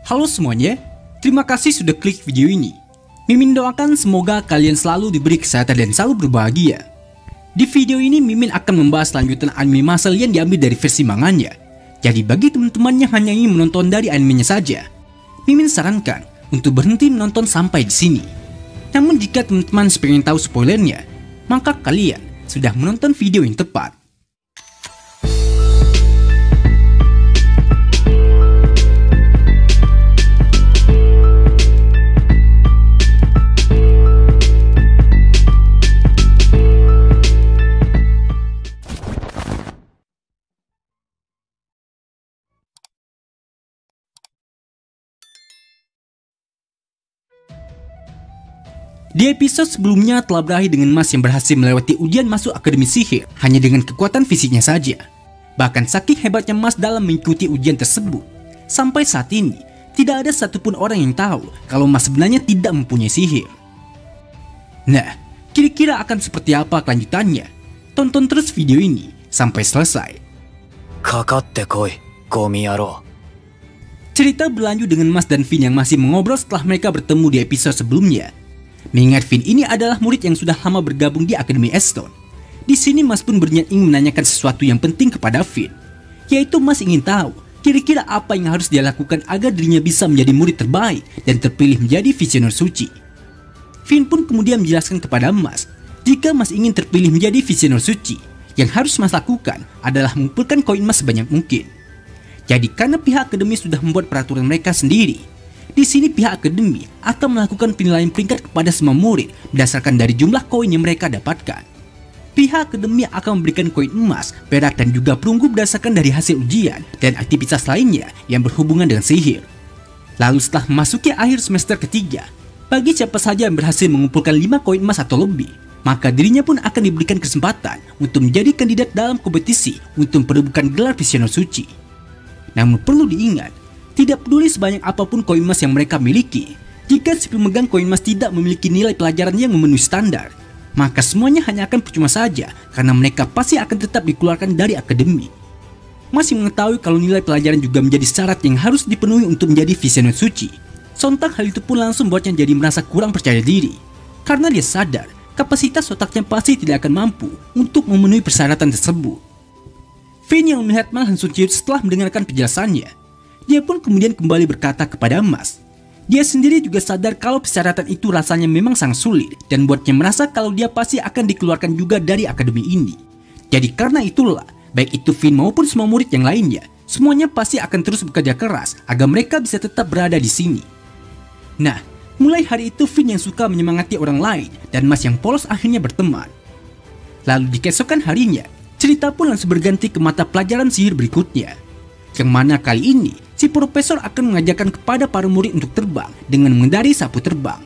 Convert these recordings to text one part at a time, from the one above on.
Halo semuanya, terima kasih sudah klik video ini. Mimin doakan semoga kalian selalu diberi kesehatan dan selalu berbahagia. Di video ini Mimin akan membahas lanjutan anime masal yang diambil dari versi manganya. Jadi bagi teman-teman yang hanya ingin menonton dari animenya saja, Mimin sarankan untuk berhenti menonton sampai di sini. Namun jika teman-teman pengen tahu spoilernya, maka kalian sudah menonton video yang tepat. Di episode sebelumnya telah berakhir dengan Mas yang berhasil melewati ujian masuk Akademi Sihir hanya dengan kekuatan fisiknya saja. Bahkan saking hebatnya Mas dalam mengikuti ujian tersebut, sampai saat ini tidak ada satupun orang yang tahu kalau Mas sebenarnya tidak mempunyai sihir. Nah, kira-kira akan seperti apa kelanjutannya? Tonton terus video ini sampai selesai. Kakatte koi, gomi yaro. Cerita berlanjut dengan Mas dan Finn yang masih mengobrol setelah mereka bertemu di episode sebelumnya. Mengingat Finn ini adalah murid yang sudah lama bergabung di Akademi Eston. Di sini Mas pun berniat ingin menanyakan sesuatu yang penting kepada Finn, yaitu Mas ingin tahu kira-kira apa yang harus dia lakukan agar dirinya bisa menjadi murid terbaik dan terpilih menjadi Visioner Suci. Finn pun kemudian menjelaskan kepada Mas, jika Mas ingin terpilih menjadi Visioner Suci, yang harus Mas lakukan adalah mengumpulkan koin emas sebanyak mungkin. Jadi karena pihak akademi sudah membuat peraturan mereka sendiri, di sini pihak akademi akan melakukan penilaian peringkat kepada semua murid berdasarkan dari jumlah koin yang mereka dapatkan. Pihak akademi akan memberikan koin emas, perak dan juga perunggu berdasarkan dari hasil ujian dan aktivitas lainnya yang berhubungan dengan sihir. Lalu setelah memasuki akhir semester ketiga, bagi siapa saja yang berhasil mengumpulkan 5 koin emas atau lebih, maka dirinya pun akan diberikan kesempatan untuk menjadi kandidat dalam kompetisi untuk memperebutkan gelar Visioner Suci. Namun perlu diingat, tidak peduli sebanyak apapun koin emas yang mereka miliki, jika si pemegang koin emas tidak memiliki nilai pelajaran yang memenuhi standar, maka semuanya hanya akan percuma saja karena mereka pasti akan tetap dikeluarkan dari akademi. Masih mengetahui kalau nilai pelajaran juga menjadi syarat yang harus dipenuhi untuk menjadi Visioner Suci. Sontak hal itu pun langsung buatnya jadi merasa kurang percaya diri, karena dia sadar kapasitas otaknya pasti tidak akan mampu untuk memenuhi persyaratan tersebut. Finn yang melihat Mas langsung ciut setelah mendengarkan penjelasannya. Dia pun kemudian kembali berkata kepada Mas. Dia sendiri juga sadar kalau persyaratan itu rasanya memang sangat sulit dan buatnya merasa kalau dia pasti akan dikeluarkan juga dari akademi ini. Jadi karena itulah, baik itu Finn maupun semua murid yang lainnya, semuanya pasti akan terus bekerja keras agar mereka bisa tetap berada di sini. Nah, mulai hari itu Finn yang suka menyemangati orang lain dan Mas yang polos akhirnya berteman. Lalu di keesokan harinya, cerita pun langsung berganti ke mata pelajaran sihir berikutnya, yang mana kali ini si profesor akan mengajarkan kepada para murid untuk terbang dengan mengendari sapu terbang.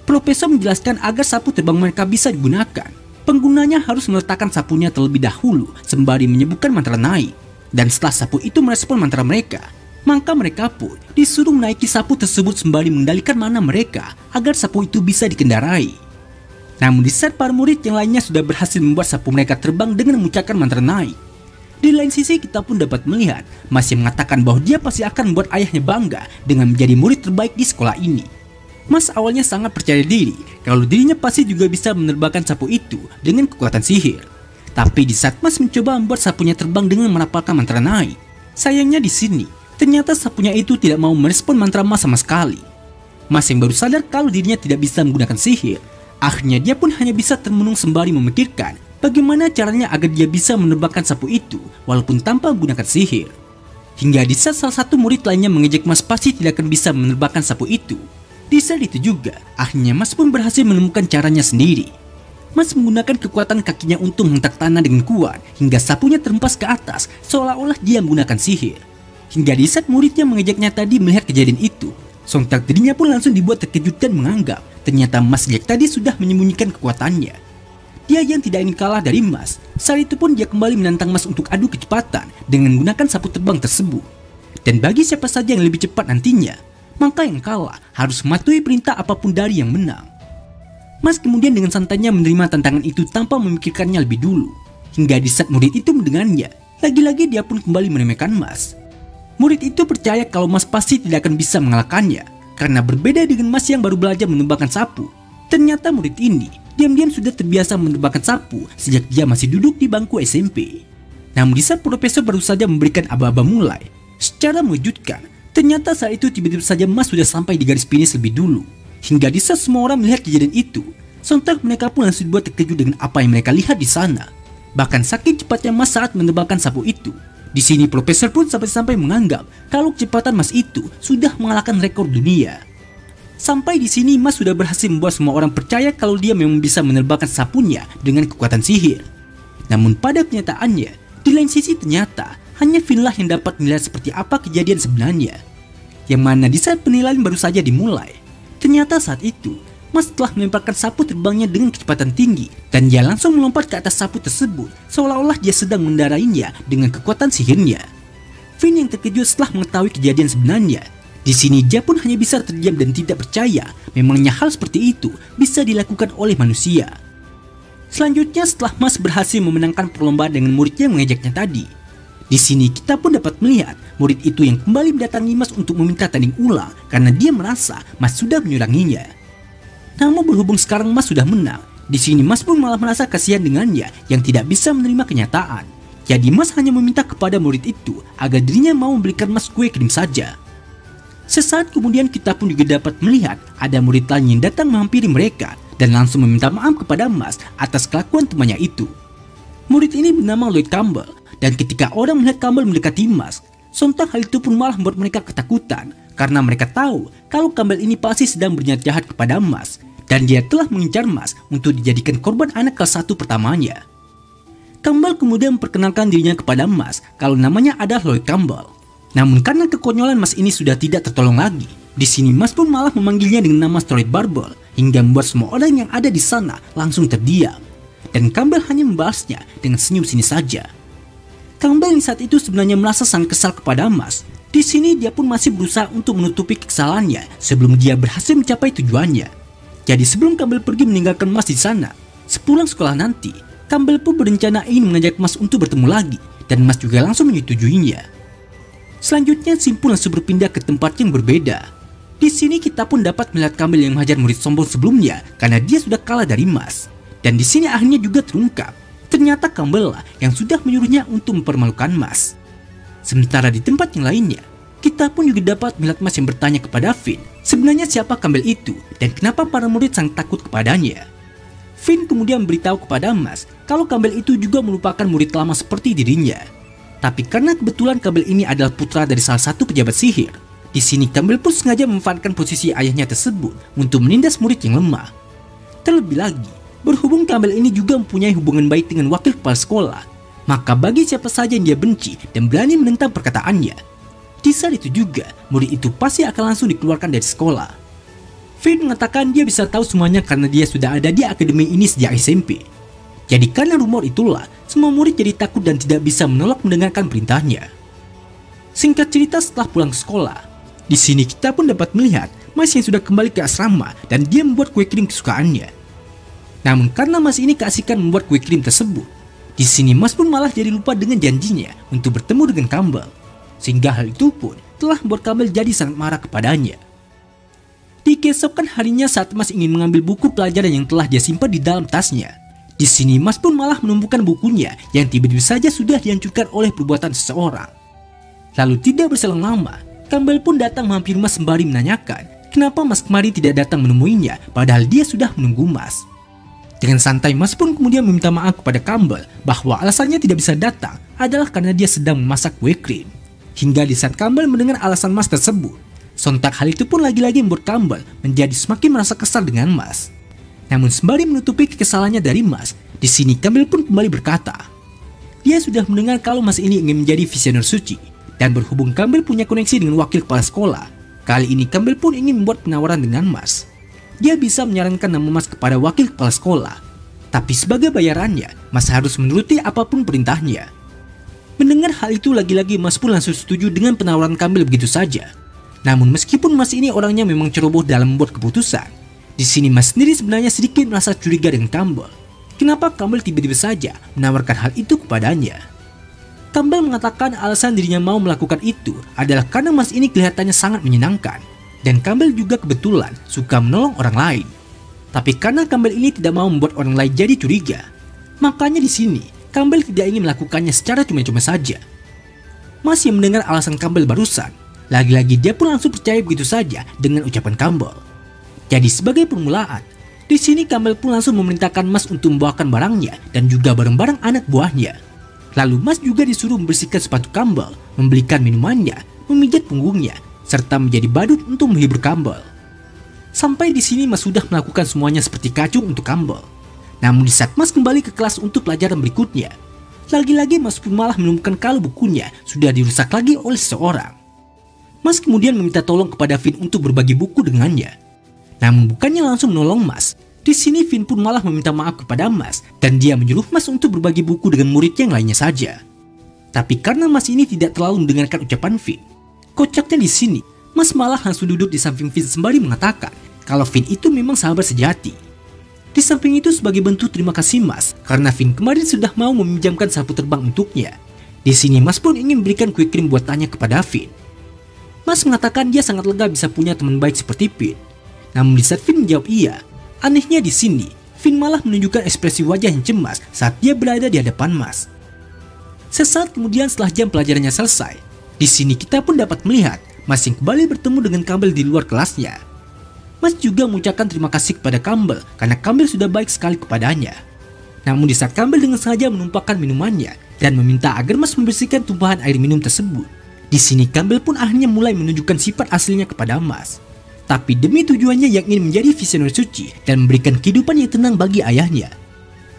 Profesor menjelaskan agar sapu terbang mereka bisa digunakan, penggunanya harus meletakkan sapunya terlebih dahulu sembari menyebutkan mantra naik. Dan setelah sapu itu merespon mantra mereka, maka mereka pun disuruh menaiki sapu tersebut sembari mengendalikan mana mereka agar sapu itu bisa dikendarai. Namun di saat para murid yang lainnya sudah berhasil membuat sapu mereka terbang dengan mengucapkan mantra naik, di lain sisi kita pun dapat melihat Mas yang mengatakan bahwa dia pasti akan membuat ayahnya bangga dengan menjadi murid terbaik di sekolah ini. Mas awalnya sangat percaya diri kalau dirinya pasti juga bisa menerbangkan sapu itu dengan kekuatan sihir. Tapi di saat Mas mencoba membuat sapunya terbang dengan merapalkan mantra naik, sayangnya di sini ternyata sapunya itu tidak mau merespon mantra Mas sama sekali. Mas yang baru sadar kalau dirinya tidak bisa menggunakan sihir, akhirnya dia pun hanya bisa termenung sembari memikirkan bagaimana caranya agar dia bisa menerbangkan sapu itu walaupun tanpa menggunakan sihir. Hingga di saat salah satu murid lainnya mengejek Mas pasti tidak akan bisa menerbangkan sapu itu. Di saat itu juga, akhirnya Mas pun berhasil menemukan caranya sendiri. Mas menggunakan kekuatan kakinya untuk menghentak tanah dengan kuat hingga sapunya terhempas ke atas seolah-olah dia menggunakan sihir. Hingga di saat muridnya mengejeknya tadi melihat kejadian itu, sontak dirinya pun langsung dibuat terkejut dan menganggap ternyata Mas Jack tadi sudah menyembunyikan kekuatannya. Dia yang tidak ingin kalah dari Mas, saat itu pun dia kembali menantang Mas untuk adu kecepatan dengan menggunakan sapu terbang tersebut. Dan bagi siapa saja yang lebih cepat nantinya, maka yang kalah harus mematuhi perintah apapun dari yang menang. Mas kemudian dengan santainya menerima tantangan itu tanpa memikirkannya lebih dulu. Hingga di saat murid itu mendengarnya, lagi-lagi dia pun kembali meremehkan Mas. Murid itu percaya kalau Mas pasti tidak akan bisa mengalahkannya, karena berbeda dengan Mas yang baru belajar menembakkan sapu. Ternyata murid ini diam-diam sudah terbiasa menembakkan sapu sejak dia masih duduk di bangku SMP. Namun di saat profesor baru saja memberikan aba-aba mulai, secara mengejutkan, ternyata saat itu tiba-tiba saja Mas sudah sampai di garis finish lebih dulu. Hingga di saat semua orang melihat kejadian itu, sontak mereka pun langsung dibuat terkejut dengan apa yang mereka lihat di sana. Bahkan saking cepatnya Mas saat menembakkan sapu itu, di sini profesor pun sampai-sampai menganggap kalau kecepatan Mas itu sudah mengalahkan rekor dunia. Sampai di sini Mas sudah berhasil membuat semua orang percaya kalau dia memang bisa menerbangkan sapunya dengan kekuatan sihir. Namun pada kenyataannya, di lain sisi ternyata hanya Finn lah yang dapat menilai seperti apa kejadian sebenarnya. Yang mana di saat penilaian baru saja dimulai, ternyata saat itu Mas telah melemparkan sapu terbangnya dengan kecepatan tinggi dan dia langsung melompat ke atas sapu tersebut seolah-olah dia sedang mengendarainya dengan kekuatan sihirnya. Finn yang terkejut setelah mengetahui kejadian sebenarnya. Di sini dia pun hanya bisa terdiam dan tidak percaya memangnya hal seperti itu bisa dilakukan oleh manusia. Selanjutnya setelah Mas berhasil memenangkan perlombaan dengan murid yang mengejaknya tadi, di sini kita pun dapat melihat murid itu yang kembali mendatangi Mas untuk meminta tanding ulang karena dia merasa Mas sudah menyuranginya. Namun berhubung sekarang Mas sudah menang, di sini Mas pun malah merasa kasihan dengannya yang tidak bisa menerima kenyataan. Jadi Mas hanya meminta kepada murid itu agar dirinya mau memberikan Mas kue krim saja. Sesaat kemudian kita pun juga dapat melihat ada murid lain yang datang menghampiri mereka dan langsung meminta maaf kepada Mas atas kelakuan temannya itu. Murid ini bernama Lloyd Campbell dan ketika orang melihat Campbell mendekati Mas, sontak hal itu pun malah membuat mereka ketakutan karena mereka tahu kalau Campbell ini pasti sedang berniat jahat kepada Mas dan dia telah mengincar Mas untuk dijadikan korban anak kelas 1 pertamanya. Campbell kemudian memperkenalkan dirinya kepada Mas kalau namanya adalah Lloyd Campbell. Namun karena kekonyolan Mas ini sudah tidak tertolong lagi, di sini Mas pun malah memanggilnya dengan nama Straight Barbel hingga membuat semua orang yang ada di sana langsung terdiam. Dan Campbell hanya membalasnya dengan senyum sini saja. Campbell yang saat itu sebenarnya merasa sangat kesal kepada Mas. Di sini dia pun masih berusaha untuk menutupi kesalahannya sebelum dia berhasil mencapai tujuannya. Jadi sebelum Campbell pergi meninggalkan Mas di sana, sepulang sekolah nanti, Campbell pun berencana ingin mengajak Mas untuk bertemu lagi dan Mas juga langsung menyetujuinya. Selanjutnya scene pun langsung berpindah ke tempat yang berbeda. Di sini kita pun dapat melihat Campbell yang menghajar murid sombong sebelumnya karena dia sudah kalah dari Mas. Dan di sini akhirnya juga terungkap, ternyata Campbell lah yang sudah menyuruhnya untuk mempermalukan Mas. Sementara di tempat yang lainnya, kita pun juga dapat melihat Mas yang bertanya kepada Finn, sebenarnya siapa Campbell itu dan kenapa para murid sangat takut kepadanya. Finn kemudian memberitahu kepada Mas kalau Campbell itu juga merupakan murid lama seperti dirinya. Tapi karena kebetulan Campbell ini adalah putra dari salah satu pejabat sihir, di sini Campbell pun sengaja memanfaatkan posisi ayahnya tersebut untuk menindas murid yang lemah. Terlebih lagi, berhubung Campbell ini juga mempunyai hubungan baik dengan wakil kepala sekolah, maka bagi siapa saja yang dia benci dan berani menentang perkataannya, di saat itu juga murid itu pasti akan langsung dikeluarkan dari sekolah. Finn mengatakan dia bisa tahu semuanya karena dia sudah ada di akademi ini sejak SMP. Jadi karena rumor itulah, semua murid jadi takut dan tidak bisa menolak mendengarkan perintahnya. Singkat cerita setelah pulang sekolah, di sini kita pun dapat melihat Mas yang sudah kembali ke asrama dan dia membuat kue krim kesukaannya. Namun karena Mas ini keasikan membuat kue krim tersebut, di sini Mas pun malah jadi lupa dengan janjinya untuk bertemu dengan Campbell. Sehingga hal itu pun telah membuat Campbell jadi sangat marah kepadanya. Di keesokan harinya saat Mas ingin mengambil buku pelajaran yang telah dia simpan di dalam tasnya, di sini Mas pun malah menumpukan bukunya yang tiba-tiba saja sudah dihancurkan oleh perbuatan seseorang. Lalu tidak berselang lama, Campbell pun datang menghampiri Mas sembari menanyakan kenapa Mas kemarin tidak datang menemuinya padahal dia sudah menunggu Mas. Dengan santai Mas pun kemudian meminta maaf kepada Campbell bahwa alasannya tidak bisa datang adalah karena dia sedang memasak kue krim. Hingga di saat Campbell mendengar alasan Mas tersebut, sontak hal itu pun lagi-lagi membuat Campbell menjadi semakin merasa kesal dengan Mas. Namun sembari menutupi kekesalannya dari Mas, di sini Campbell pun kembali berkata, dia sudah mendengar kalau Mas ini ingin menjadi visioner suci, dan berhubung Campbell punya koneksi dengan wakil kepala sekolah, kali ini Campbell pun ingin membuat penawaran dengan Mas. Dia bisa menyarankan nama Mas kepada wakil kepala sekolah, tapi sebagai bayarannya, Mas harus menuruti apapun perintahnya. Mendengar hal itu lagi-lagi Mas pun langsung setuju dengan penawaran Campbell begitu saja. Namun meskipun Mas ini orangnya memang ceroboh dalam membuat keputusan, di sini Mas sendiri sebenarnya sedikit merasa curiga dengan Campbell. Kenapa Campbell tiba-tiba saja menawarkan hal itu kepadanya? Campbell mengatakan alasan dirinya mau melakukan itu adalah karena Mas ini kelihatannya sangat menyenangkan. Dan Campbell juga kebetulan suka menolong orang lain. Tapi karena Campbell ini tidak mau membuat orang lain jadi curiga, makanya di sini Campbell tidak ingin melakukannya secara cuma-cuma saja. Mas yang mendengar alasan Campbell barusan, lagi-lagi dia pun langsung percaya begitu saja dengan ucapan Campbell. Jadi sebagai permulaan, di sini Campbell pun langsung memerintahkan Mas untuk membawakan barangnya dan juga barang-barang anak buahnya. Lalu Mas juga disuruh membersihkan sepatu Campbell, membelikan minumannya, memijat punggungnya, serta menjadi badut untuk menghibur Campbell. Sampai di sini Mas sudah melakukan semuanya seperti kacung untuk Campbell. Namun di saat Mas kembali ke kelas untuk pelajaran berikutnya, lagi-lagi Mas pun malah menemukan kalau bukunya sudah dirusak lagi oleh seseorang. Mas kemudian meminta tolong kepada Finn untuk berbagi buku dengannya. Namun bukannya langsung menolong Mas, di sini Finn pun malah meminta maaf kepada Mas dan dia menyuruh Mas untuk berbagi buku dengan murid yang lainnya saja. Tapi karena Mas ini tidak terlalu mendengarkan ucapan Finn, kocaknya di sini Mas malah langsung duduk di samping Finn sembari mengatakan kalau Finn itu memang sahabat sejati. Di samping itu sebagai bentuk terima kasih Mas karena Finn kemarin sudah mau meminjamkan sapu terbang untuknya. Di sini Mas pun ingin berikan kue krim buatannya kepada Finn. Mas mengatakan dia sangat lega bisa punya teman baik seperti Finn. Namun di saat Finn menjawab iya, anehnya di sini, Finn malah menunjukkan ekspresi wajah yang cemas saat dia berada di hadapan Mas. Sesaat kemudian setelah jam pelajarannya selesai, di sini kita pun dapat melihat Mas yang kembali bertemu dengan Campbell di luar kelasnya. Mas juga mengucapkan terima kasih kepada Campbell karena Campbell sudah baik sekali kepadanya. Namun di saat Campbell dengan sengaja menumpahkan minumannya dan meminta agar Mas membersihkan tumpahan air minum tersebut, di sini Campbell pun akhirnya mulai menunjukkan sifat aslinya kepada Mas. Tapi demi tujuannya yang ingin menjadi visioner suci dan memberikan kehidupan yang tenang bagi ayahnya.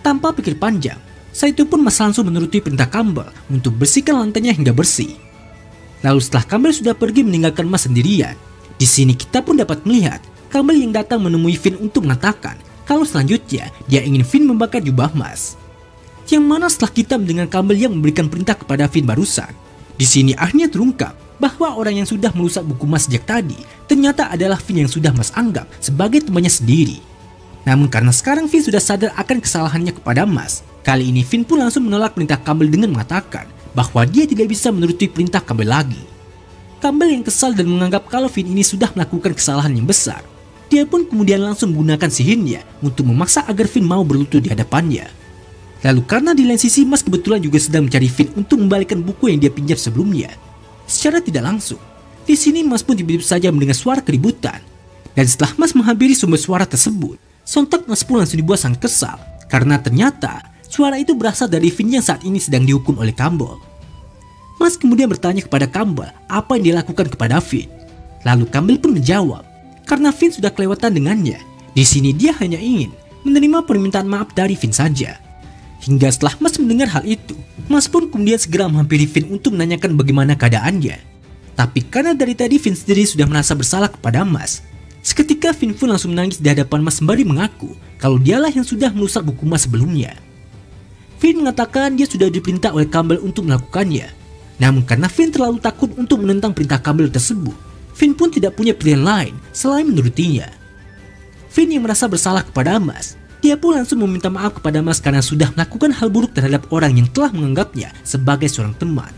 Tanpa pikir panjang, saat itu pun Mas langsung menuruti perintah Campbell untuk bersihkan lantainya hingga bersih. Lalu setelah Campbell sudah pergi meninggalkan Mas sendirian, di sini kita pun dapat melihat Campbell yang datang menemui Finn untuk mengatakan kalau selanjutnya dia ingin Finn membakar jubah Mas. Yang mana setelah kita mendengar Campbell yang memberikan perintah kepada Finn barusan, di sini akhirnya terungkap bahwa orang yang sudah merusak buku Mas sejak tadi ternyata adalah Finn yang sudah Mas anggap sebagai temannya sendiri. Namun karena sekarang Finn sudah sadar akan kesalahannya kepada Mas, kali ini Finn pun langsung menolak perintah Campbell dengan mengatakan bahwa dia tidak bisa menuruti perintah Campbell lagi. Campbell yang kesal dan menganggap kalau Finn ini sudah melakukan kesalahan yang besar, dia pun kemudian langsung menggunakan sihirnya untuk memaksa agar Finn mau berlutut di hadapannya. Lalu karena di lain sisi Mas kebetulan juga sedang mencari Finn untuk membalikan buku yang dia pinjam sebelumnya, secara tidak langsung, di sini Mas pun tiba-tiba saja mendengar suara keributan. Dan setelah Mas menghampiri sumber suara tersebut, sontak Mas pun langsung dibuat sangat kesal karena ternyata suara itu berasal dari Finn yang saat ini sedang dihukum oleh Campbell. Mas kemudian bertanya kepada Campbell apa yang dia lakukan kepada Finn. Lalu Campbell pun menjawab, karena Finn sudah kelewatan dengannya, di sini dia hanya ingin menerima permintaan maaf dari Finn saja. Hingga setelah Mas mendengar hal itu, Mas pun kemudian segera menghampiri Finn untuk menanyakan bagaimana keadaannya. Tapi karena dari tadi Finn sendiri sudah merasa bersalah kepada Mas, seketika Finn pun langsung menangis di hadapan Mas sembari mengaku kalau dialah yang sudah merusak buku Mas sebelumnya. Finn mengatakan dia sudah diperintah oleh Campbell untuk melakukannya. Namun karena Finn terlalu takut untuk menentang perintah Campbell tersebut, Finn pun tidak punya pilihan lain selain menurutinya. Finn yang merasa bersalah kepada Mas, dia pun langsung meminta maaf kepada Mas karena sudah melakukan hal buruk terhadap orang yang telah menganggapnya sebagai seorang teman.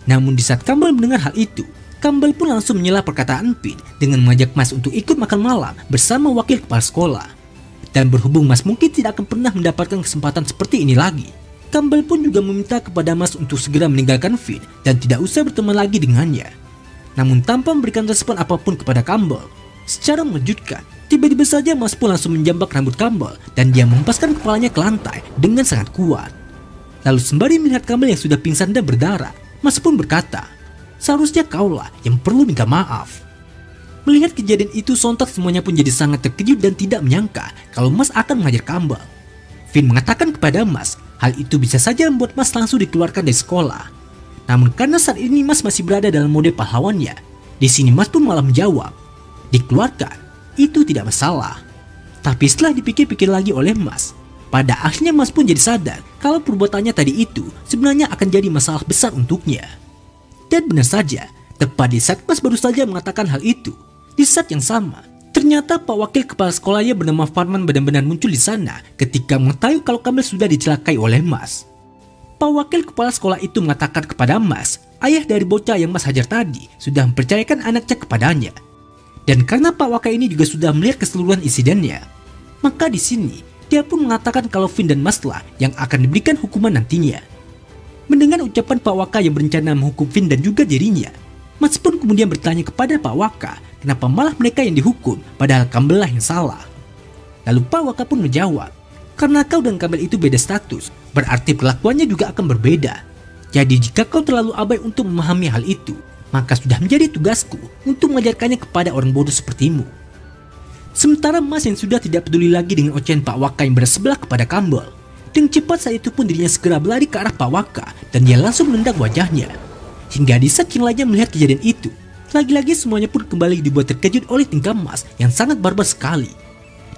Namun di saat Campbell mendengar hal itu, Campbell pun langsung menyela perkataan Finn dengan mengajak Mas untuk ikut makan malam bersama wakil kepala sekolah. Dan berhubung Mas mungkin tidak akan pernah mendapatkan kesempatan seperti ini lagi, Campbell pun juga meminta kepada Mas untuk segera meninggalkan Finn dan tidak usah berteman lagi dengannya. Namun tanpa memberikan respon apapun kepada Campbell, secara mengejutkan, tiba-tiba saja Mas pun langsung menjambak rambut Campbell dan dia menghempaskan kepalanya ke lantai dengan sangat kuat. Lalu sembari melihat Campbell yang sudah pingsan dan berdarah, Mas pun berkata, seharusnya kaulah yang perlu minta maaf. Melihat kejadian itu sontak semuanya pun jadi sangat terkejut dan tidak menyangka kalau Mas akan mengajar Campbell. Finn mengatakan kepada Mas, hal itu bisa saja membuat Mas langsung dikeluarkan dari sekolah. Namun karena saat ini Mas masih berada dalam mode pahlawannya, di sini Mas pun malah menjawab, dikeluarkan itu tidak masalah. Tapi setelah dipikir-pikir lagi oleh Mas, pada akhirnya Mas pun jadi sadar kalau perbuatannya tadi itu sebenarnya akan jadi masalah besar untuknya. Dan benar saja, tepat di saat Mas baru saja mengatakan hal itu, di saat yang sama, ternyata Pak Wakil Kepala Sekolahnya bernama Farman benar-benar muncul di sana ketika mengetahui kalau Campbell sudah dicelakai oleh Mas. Pak Wakil Kepala Sekolah itu mengatakan kepada Mas, ayah dari bocah yang Mas hajar tadi sudah mempercayakan anaknya kepadanya. Dan karena Pak Wakil ini juga sudah melihat keseluruhan insidennya, maka di sini dia pun mengatakan kalau Vin dan Mas lah yang akan diberikan hukuman nantinya. Mendengar ucapan Pak Waka yang berencana menghukum Vin dan juga dirinya, Mas pun kemudian bertanya kepada Pak Waka kenapa malah mereka yang dihukum padahal Campbell lah yang salah. Lalu Pak Waka pun menjawab, karena kau dan Campbell itu beda status, berarti perlakuannya juga akan berbeda. Jadi jika kau terlalu abai untuk memahami hal itu, maka sudah menjadi tugasku untuk mengajarkannya kepada orang bodoh sepertimu. Sementara Mas yang sudah tidak peduli lagi dengan ocehan Pak Waka yang bersebelah kepada Campbell, dengan cepat saat itu pun dirinya segera berlari ke arah Pak Waka dan dia langsung menendang wajahnya. Hingga di saat yang lainnya melihat kejadian itu, lagi-lagi semuanya pun kembali dibuat terkejut oleh tingkah Mas yang sangat barbar sekali.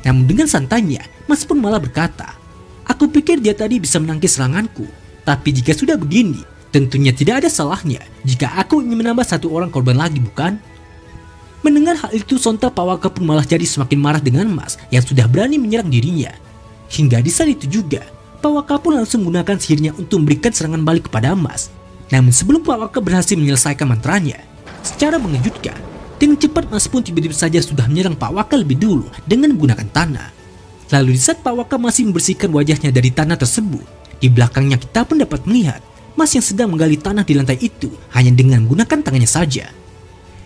Namun dengan santainya, Mas pun malah berkata, aku pikir dia tadi bisa menangkis seranganku, tapi jika sudah begini, tentunya tidak ada salahnya jika aku ingin menambah satu orang korban lagi, bukan? Mendengar hal itu, sontak Pak Waka pun malah jadi semakin marah dengan Mas yang sudah berani menyerang dirinya. Hingga di saat itu juga, Pak Waka pun langsung menggunakan sihirnya untuk memberikan serangan balik kepada Mas. Namun sebelum Pak Waka berhasil menyelesaikan mantranya, secara mengejutkan, dengan cepat Mas pun tiba-tiba saja sudah menyerang Pak Waka lebih dulu dengan menggunakan tanah. Lalu di saat Pak Waka masih membersihkan wajahnya dari tanah tersebut, di belakangnya kita pun dapat melihat Mas yang sedang menggali tanah di lantai itu hanya dengan menggunakan tangannya saja.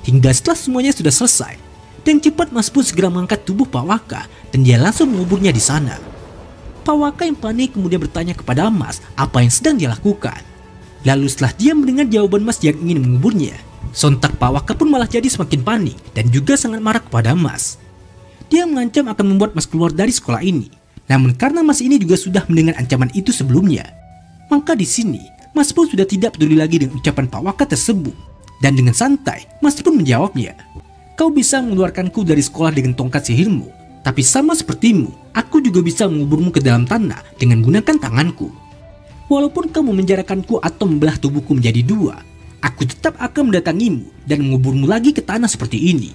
Hingga setelah semuanya sudah selesai, dengan cepat Mas pun segera mengangkat tubuh Pak Waka dan dia langsung menguburnya di sana. Pak Waka yang panik kemudian bertanya kepada Mas apa yang sedang dia lakukan. Lalu setelah dia mendengar jawaban Mas yang ingin menguburnya, sontak Pak Waka pun malah jadi semakin panik dan juga sangat marah kepada Mas. Dia mengancam akan membuat Mas keluar dari sekolah ini. Namun karena Mas ini juga sudah mendengar ancaman itu sebelumnya, maka di sini Mas pun sudah tidak peduli lagi dengan ucapan Pak Waka tersebut. Dan dengan santai, Mas pun menjawabnya, kau bisa mengeluarkanku dari sekolah dengan tongkat sihirmu, tapi sama sepertimu, aku juga bisa menguburmu ke dalam tanah dengan menggunakan tanganku. Walaupun kamu memenjarakanku atau membelah tubuhku menjadi dua, aku tetap akan mendatangimu dan menguburmu lagi ke tanah seperti ini.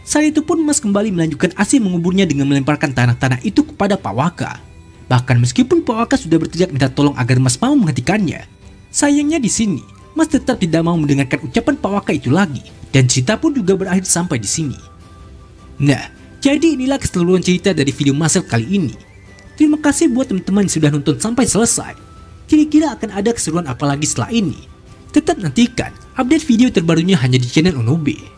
Saat itu pun Mas kembali melanjutkan aksi menguburnya dengan melemparkan tanah-tanah itu kepada Pak Waka. Bahkan meskipun Pak Waka sudah berteriak minta tolong agar Mas mau menghentikannya, sayangnya di sini Mas tetap tidak mau mendengarkan ucapan Pak Waka itu lagi, dan cerita pun juga berakhir sampai di sini. Nah, jadi inilah keseluruhan cerita dari video Marcel kali ini. Terima kasih buat teman-teman yang sudah nonton sampai selesai. Kira-kira akan ada keseruan apa lagi setelah ini? Tetap nantikan update video terbarunya hanya di channel Onobe.